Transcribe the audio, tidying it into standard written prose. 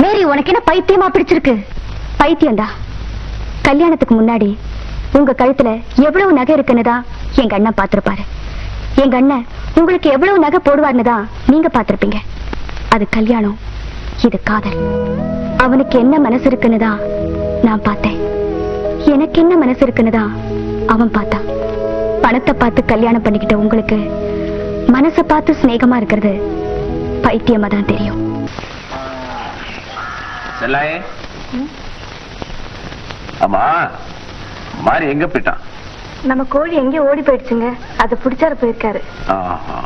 மேரி, உனக்கு என்ன பைத்தியமா பிடிச்சிருக்கு? பைத்தியம்டா. கல்யாணத்துக்கு முன்னாடி உங்க கழுத்துல எவ்வளவு நகை இருக்குன்னு தான் எங்க அண்ணன் பாத்திருப்பாரு. எங்க அண்ணன் உங்களுக்கு எவ்வளவு நகை போடுவார்னு தான் நீங்க பாத்திருப்பீங்க. அது கல்யாணம், இது காதல். அவனுக்கு என்ன மனசு இருக்குன்னு தான் நான் பார்த்தேன். எனக்கு என்ன மனசு இருக்குன்னு தான் அவன் பார்த்தான். பணத்தை பார்த்து கல்யாணம் பண்ணிக்கிட்ட உங்களுக்கு மனசை பார்த்து சிநேகமா இருக்கிறது பைத்தியமா தான் தெரியும். ஆமா, மாறி எங்க போயிட்டான்? நம்ம கோழி எங்கேயோ ஓடி போயிடுச்சுங்க. அதை பிடிச்சாரு போயிருக்காரு. ஆஹா.